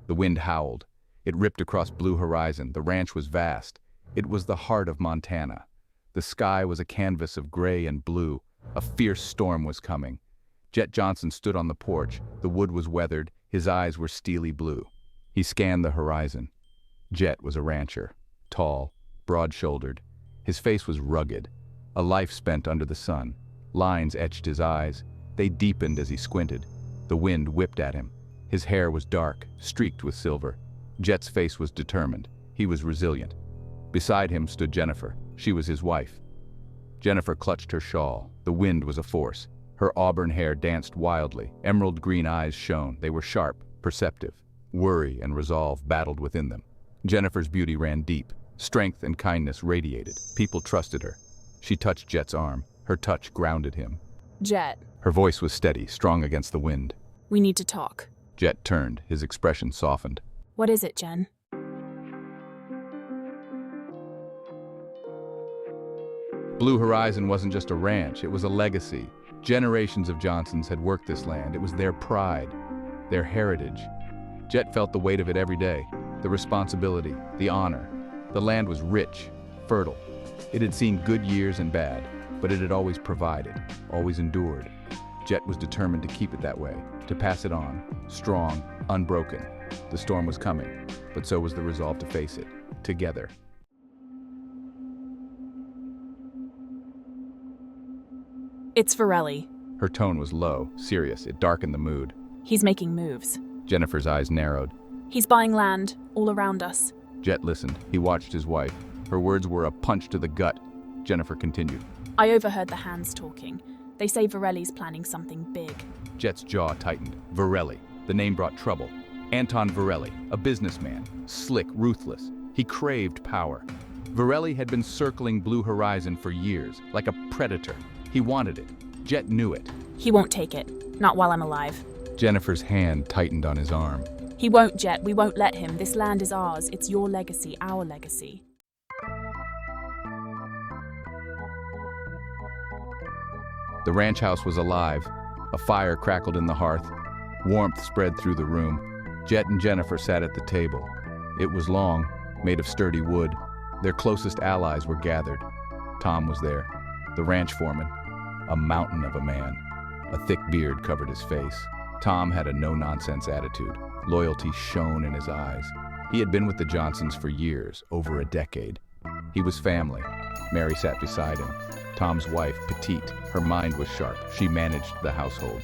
The wind howled. It ripped across blue horizon. The ranch was vast. It was the heart of Montana. The sky was a canvas of gray and blue. A fierce storm was coming. Jett Johnson stood on the porch. The wood was weathered. His eyes were steely blue. He scanned the horizon. Jett was a rancher, tall, broad-shouldered. His face was rugged, a life spent under the sun. Lines etched his eyes. They deepened as he squinted. The wind whipped at him. His hair was dark, streaked with silver. Jett's face was determined. He was resilient. Beside him stood Jennifer. She was his wife. Jennifer clutched her shawl. The wind was a force. Her auburn hair danced wildly. Emerald green eyes shone. They were sharp, perceptive. Worry and resolve battled within them. Jennifer's beauty ran deep. Strength and kindness radiated. People trusted her. She touched Jett's arm. Her touch grounded him. Jett. Her voice was steady, strong against the wind. We need to talk. Jett turned. His expression softened. What is it, Jen? Blue Horizon wasn't just a ranch, it was a legacy. Generations of Johnsons had worked this land. It was their pride, their heritage. Jett felt the weight of it every day, the responsibility, the honor. The land was rich, fertile. It had seen good years and bad, but it had always provided, always endured. Jett was determined to keep it that way, to pass it on, strong, unbroken. The storm was coming, but so was the resolve to face it, together. It's Virelli. Her tone was low, serious. It darkened the mood. He's making moves. Jennifer's eyes narrowed. He's buying land all around us. Jett listened. He watched his wife. Her words were a punch to the gut. Jennifer continued. I overheard the hands talking. They say Virelli's planning something big. Jett's jaw tightened. Virelli. The name brought trouble. Anton Virelli, a businessman, slick, ruthless. He craved power. Virelli had been circling Blue Horizon for years, like a predator. He wanted it. Jett knew it. He won't take it. Not while I'm alive. Jennifer's hand tightened on his arm. He won't, Jett. We won't let him. This land is ours. It's your legacy, our legacy. The ranch house was alive. A fire crackled in the hearth. Warmth spread through the room. Jett and Jennifer sat at the table. It was long, made of sturdy wood. Their closest allies were gathered. Tom was there, the ranch foreman, a mountain of a man. A thick beard covered his face. Tom had a no-nonsense attitude. Loyalty shone in his eyes. He had been with the Johnsons for years, over a decade. He was family. Mary sat beside him. Tom's wife, petite, her mind was sharp. She managed the household.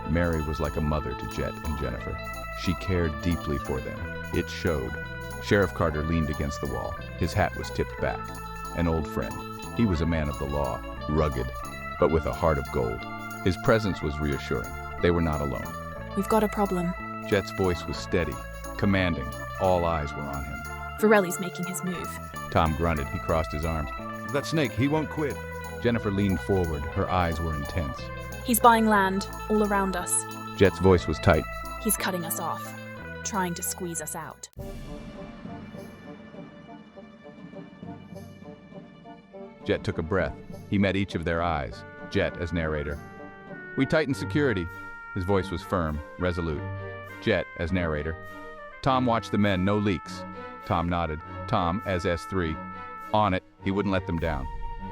Mary was like a mother to Jett and Jennifer. She cared deeply for them. It showed. Sheriff Carter leaned against the wall. His hat was tipped back. An old friend. He was a man of the law, rugged, but with a heart of gold. His presence was reassuring. They were not alone. We've got a problem. Jett's voice was steady, commanding. All eyes were on him. Virelli's making his move. Tom grunted. He crossed his arms. That snake, he won't quit. Jennifer leaned forward. Her eyes were intense. He's buying land all around us. Jett's voice was tight. He's cutting us off, trying to squeeze us out. Jett took a breath. He met each of their eyes. Jett as narrator. We tightened security. His voice was firm, resolute. Jett as narrator. Tom watched the men, no leaks. Tom nodded. Tom as S3. On it, he wouldn't let them down.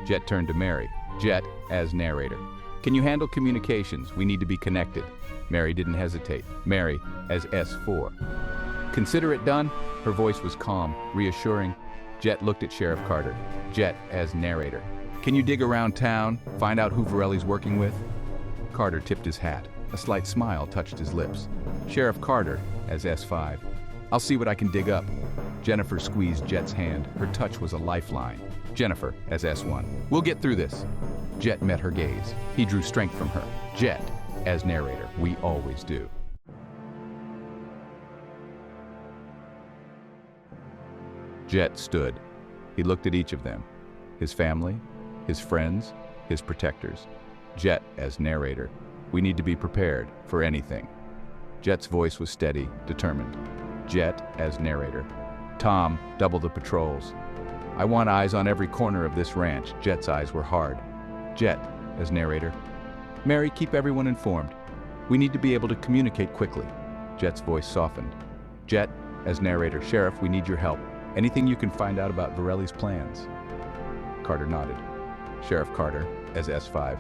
Jett turned to Mary. Jett as narrator. Can you handle communications? We need to be connected. Mary didn't hesitate. Mary as S4. Consider it done? Her voice was calm, reassuring. Jett looked at Sheriff Carter. Jett as narrator. Can you dig around town, find out who Virelli's working with? Carter tipped his hat. A slight smile touched his lips. Sheriff Carter as S5. I'll see what I can dig up. Jennifer squeezed Jett's hand. Her touch was a lifeline. Jennifer as S1. We'll get through this. Jett met her gaze. He drew strength from her. Jett as narrator. We always do. Jett stood. He looked at each of them. His family, his friends, his protectors. Jett as narrator. We need to be prepared for anything. Jett's voice was steady, determined. Jett as narrator. Tom, double the patrols. I want eyes on every corner of this ranch. Jett's eyes were hard. Jett as narrator. Mary, keep everyone informed. We need to be able to communicate quickly. Jett's voice softened. Jett, as narrator. Sheriff, we need your help. Anything you can find out about Virelli's plans? Carter nodded. Sheriff Carter, as S5.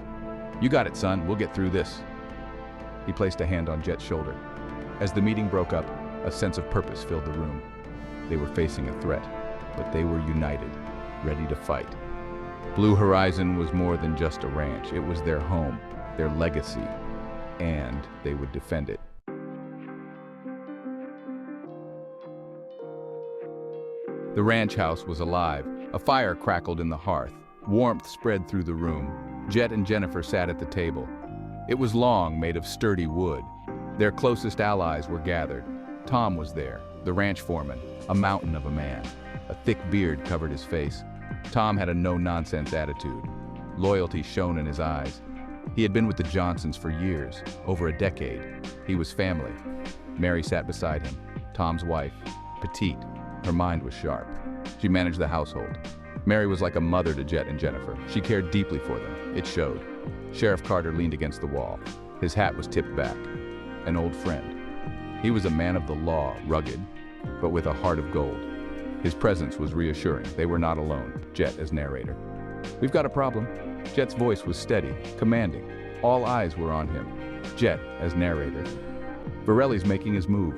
You got it, son. We'll get through this. He placed a hand on Jett's shoulder. As the meeting broke up, a sense of purpose filled the room. They were facing a threat, but they were united, ready to fight. Blue Horizon was more than just a ranch. It was their home, their legacy, and they would defend it. The ranch house was alive. A fire crackled in the hearth. Warmth spread through the room. Jett and Jennifer sat at the table. It was long, made of sturdy wood. Their closest allies were gathered. Tom was there, the ranch foreman, a mountain of a man. A thick beard covered his face. Tom had a no-nonsense attitude. Loyalty shone in his eyes. He had been with the Johnsons for years, over a decade. He was family. Mary sat beside him, Tom's wife, petite. Her mind was sharp. She managed the household. Mary was like a mother to Jett and Jennifer. She cared deeply for them. It showed. Sheriff Carter leaned against the wall. His hat was tipped back. An old friend. He was a man of the law, rugged, but with a heart of gold. His presence was reassuring. They were not alone. Jett as narrator. We've got a problem. Jett's voice was steady, commanding. All eyes were on him. Jett as narrator. Virelli's making his move.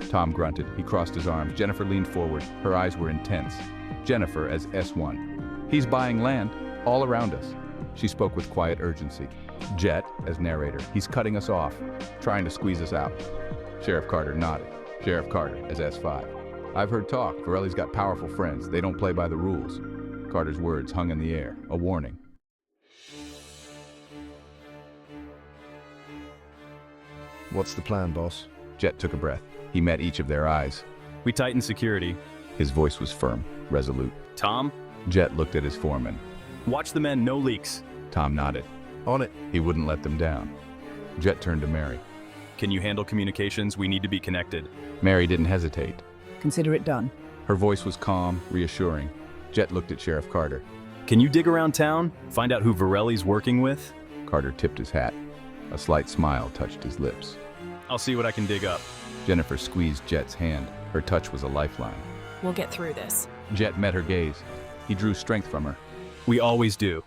Tom grunted. He crossed his arms. Jennifer leaned forward. Her eyes were intense. Jennifer as S1. He's buying land all around us. She spoke with quiet urgency. Jett as narrator. He's cutting us off, trying to squeeze us out. Sheriff Carter nodded. Sheriff Carter as S5. I've heard talk. Virelli's got powerful friends. They don't play by the rules. Carter's words hung in the air, a warning. What's the plan, boss? Jett took a breath. He met each of their eyes. We tighten security. His voice was firm, resolute. Tom? Jett looked at his foreman. Watch the men, no leaks. Tom nodded. On it. He wouldn't let them down. Jett turned to Mary. Can you handle communications? We need to be connected. Mary didn't hesitate. Consider it done. Her voice was calm, reassuring. Jett looked at Sheriff Carter. Can you dig around town? Find out who Virelli's working with? Carter tipped his hat. A slight smile touched his lips. I'll see what I can dig up. Jennifer squeezed Jett's hand. Her touch was a lifeline. We'll get through this. Jett met her gaze. He drew strength from her. We always do.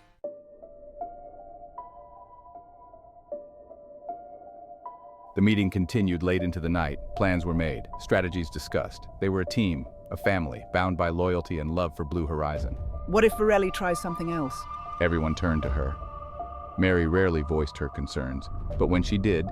The meeting continued late into the night. Plans were made, strategies discussed. They were a team, a family, bound by loyalty and love for Blue Horizon. What if Virelli tries something else? Everyone turned to her. Mary rarely voiced her concerns, but when she did,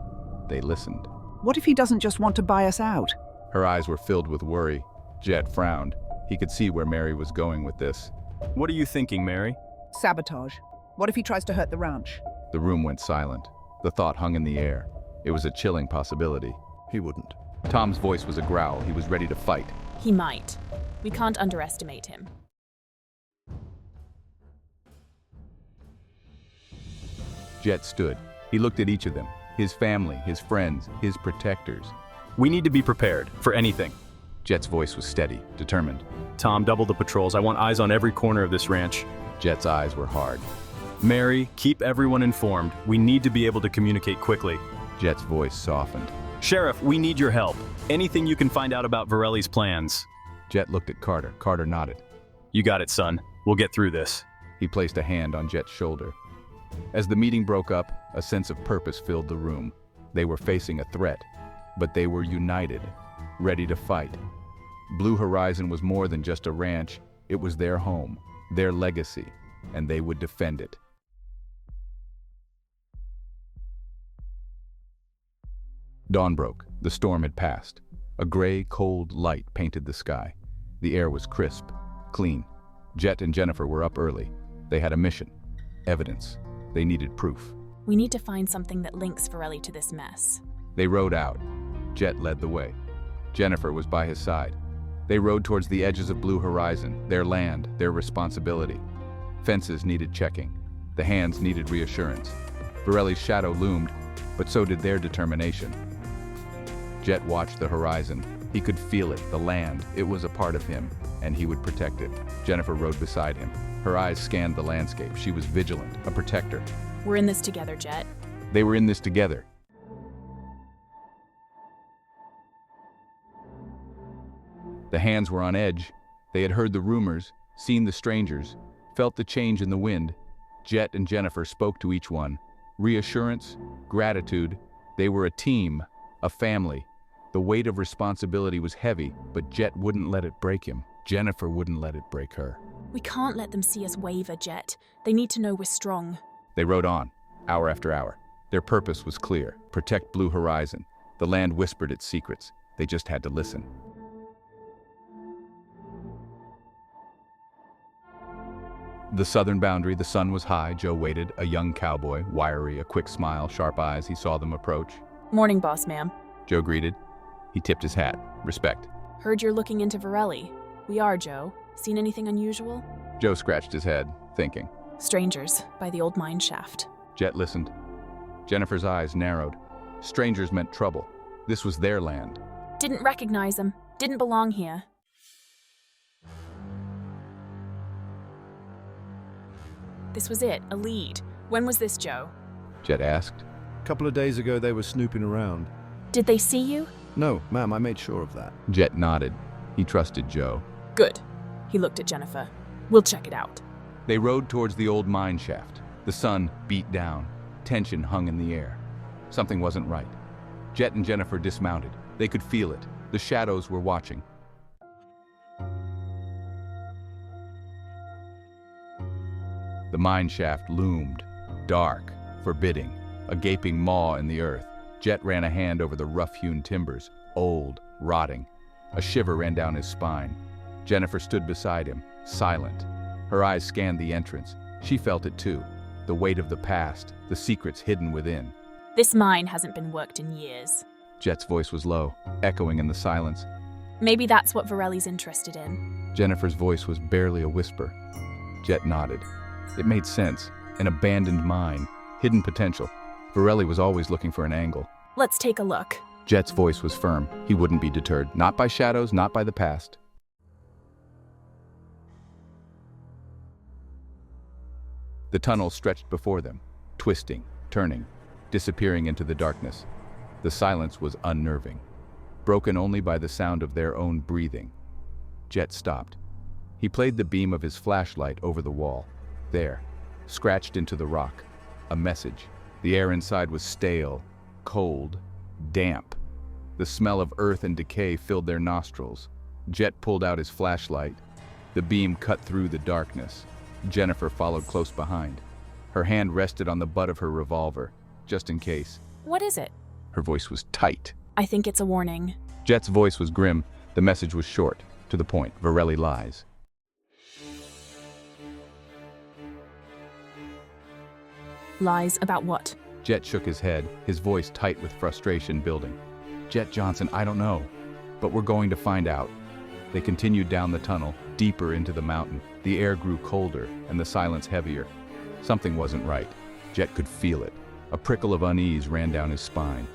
they listened. What if he doesn't just want to buy us out? Her eyes were filled with worry. Jett frowned. He could see where Mary was going with this. What are you thinking, Mary? Sabotage. What if he tries to hurt the ranch? The room went silent. The thought hung in the air. It was a chilling possibility. He wouldn't. Tom's voice was a growl. He was ready to fight. He might. We can't underestimate him. Jett stood. He looked at each of them. His family, his friends, his protectors. We need to be prepared for anything. Jett's voice was steady, determined. Tom, double the patrols. I want eyes on every corner of this ranch. Jett's eyes were hard. Mary, keep everyone informed. We need to be able to communicate quickly. Jett's voice softened. Sheriff, we need your help. Anything you can find out about Virelli's plans. Jett looked at Carter. Carter nodded. You got it, son. We'll get through this. He placed a hand on Jett's shoulder. As the meeting broke up, a sense of purpose filled the room. They were facing a threat, but they were united, ready to fight. Blue Horizon was more than just a ranch. It was their home, their legacy, and they would defend it. Dawn broke. The storm had passed. A gray, cold light painted the sky. The air was crisp, clean. Jett and Jennifer were up early. They had a mission. Evidence. They needed proof. We need to find something that links Virelli to this mess. They rode out. Jett led the way. Jennifer was by his side. They rode towards the edges of Blue Horizon, their land, their responsibility. Fences needed checking. The hands needed reassurance. Virelli's shadow loomed, but so did their determination. Jett watched the horizon. He could feel it, the land. It was a part of him, and he would protect it. Jennifer rode beside him. Her eyes scanned the landscape. She was vigilant, a protector. We're in this together, Jett. They were in this together. The hands were on edge. They had heard the rumors, seen the strangers, felt the change in the wind. Jett and Jennifer spoke to each one. Reassurance, gratitude. They were a team, a family. The weight of responsibility was heavy, but Jett wouldn't let it break him. Jennifer wouldn't let it break her. We can't let them see us waver, Jett. They need to know we're strong. They rode on, hour after hour. Their purpose was clear: protect Blue Horizon. The land whispered its secrets. They just had to listen. The southern boundary, the sun was high. Joe waited, a young cowboy, wiry, a quick smile, sharp eyes. He saw them approach. Morning, boss ma'am. Joe greeted. He tipped his hat. Respect. Heard you're looking into Virelli. We are, Joe. Seen anything unusual? Joe scratched his head, thinking. Strangers, by the old mine shaft. Jett listened. Jennifer's eyes narrowed. Strangers meant trouble. This was their land. Didn't recognize them. Didn't belong here. This was it, a lead. When was this, Joe? Jett asked. A couple of days ago, they were snooping around. Did they see you? No, ma'am, I made sure of that. Jett nodded. He trusted Joe. Good. He looked at Jennifer. We'll check it out. They rode towards the old mine shaft. The sun beat down. Tension hung in the air. Something wasn't right. Jett and Jennifer dismounted. They could feel it. The shadows were watching. The mine shaft loomed, dark, forbidding, a gaping maw in the earth. Jett ran a hand over the rough-hewn timbers, old, rotting. A shiver ran down his spine. Jennifer stood beside him, silent. Her eyes scanned the entrance. She felt it too, the weight of the past, the secrets hidden within. This mine hasn't been worked in years. Jett's voice was low, echoing in the silence. Maybe that's what Virelli's interested in. Jennifer's voice was barely a whisper. Jett nodded. It made sense. An abandoned mine, hidden potential. Virelli was always looking for an angle. Let's take a look. Jett's voice was firm. He wouldn't be deterred. Not by shadows, not by the past. The tunnel stretched before them, twisting, turning, disappearing into the darkness. The silence was unnerving, broken only by the sound of their own breathing. Jett stopped. He played the beam of his flashlight over the wall. There, scratched into the rock, a message. The air inside was stale, cold, damp. The smell of earth and decay filled their nostrils. Jett pulled out his flashlight. The beam cut through the darkness. Jennifer followed close behind. Her hand rested on the butt of her revolver, just in case. What is it? Her voice was tight. I think it's a warning. Jett's voice was grim. The message was short, to the point. Virelli lies. Lies about what? Jett shook his head, his voice tight with frustration building. Jett Johnson, I don't know, but we're going to find out. They continued down the tunnel, deeper into the mountain. The air grew colder and the silence heavier. Something wasn't right. Jett could feel it. A prickle of unease ran down his spine.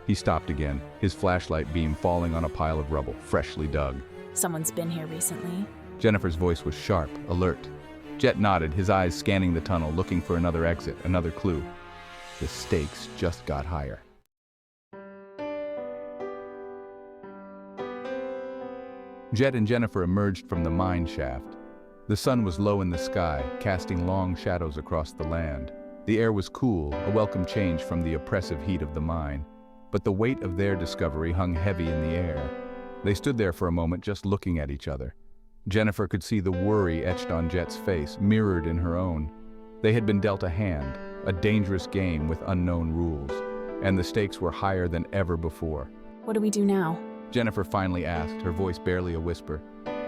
He stopped again, his flashlight beam falling on a pile of rubble, freshly dug. Someone's been here recently. Jennifer's voice was sharp, alert. Jett nodded, his eyes scanning the tunnel, looking for another exit, another clue. The stakes just got higher. Jett and Jennifer emerged from the mine shaft. The sun was low in the sky, casting long shadows across the land. The air was cool, a welcome change from the oppressive heat of the mine. But the weight of their discovery hung heavy in the air. They stood there for a moment, just looking at each other. Jennifer could see the worry etched on Jett's face, mirrored in her own. They had been dealt a hand, a dangerous game with unknown rules, and the stakes were higher than ever before. What do we do now? Jennifer finally asked, her voice barely a whisper.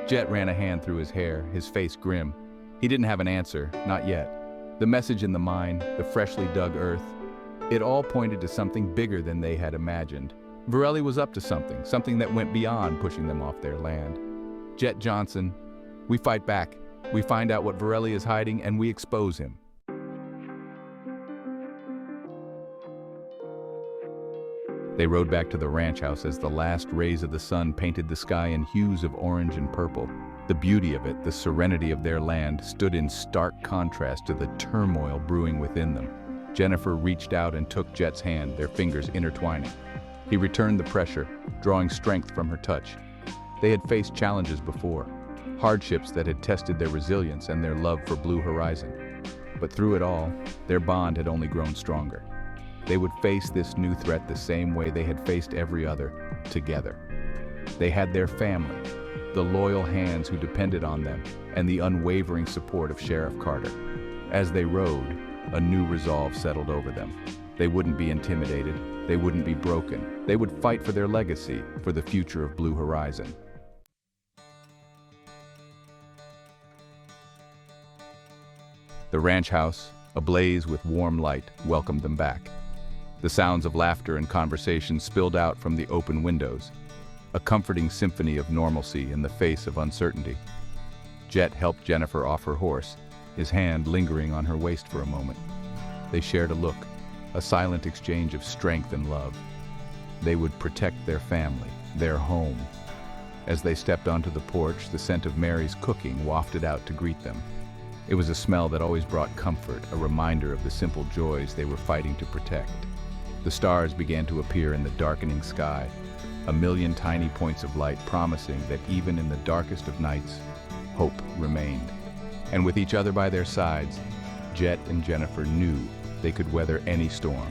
Jett ran a hand through his hair, his face grim. He didn't have an answer, not yet. The message in the mine, the freshly dug earth, it all pointed to something bigger than they had imagined. Virelli was up to something that went beyond pushing them off their land. Jett Johnson, we fight back. We find out what Virelli is hiding and we expose him. They rode back to the ranch house as the last rays of the sun painted the sky in hues of orange and purple. The beauty of it, the serenity of their land, stood in stark contrast to the turmoil brewing within them. Jennifer reached out and took Jett's hand, their fingers intertwining. He returned the pressure, drawing strength from her touch. They had faced challenges before, hardships that had tested their resilience and their love for Blue Horizon. But through it all, their bond had only grown stronger. They would face this new threat the same way they had faced every other, together. They had their family, the loyal hands who depended on them, and the unwavering support of Sheriff Carter. As they rode, a new resolve settled over them. They wouldn't be intimidated, they wouldn't be broken. They would fight for their legacy, for the future of Blue Horizon. The ranch house, ablaze with warm light, welcomed them back. The sounds of laughter and conversation spilled out from the open windows, a comforting symphony of normalcy in the face of uncertainty. Jett helped Jennifer off her horse, his hand lingering on her waist for a moment. They shared a look, a silent exchange of strength and love. They would protect their family, their home. As they stepped onto the porch, the scent of Mary's cooking wafted out to greet them. It was a smell that always brought comfort, a reminder of the simple joys they were fighting to protect. The stars began to appear in the darkening sky, a million tiny points of light promising that even in the darkest of nights, hope remained. And with each other by their sides, Jett and Jennifer knew they could weather any storm.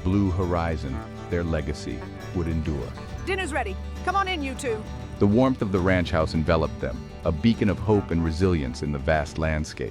Blue Horizon, their legacy, would endure. Dinner's ready. Come on in, you two. The warmth of the ranch house enveloped them, a beacon of hope and resilience in the vast landscape.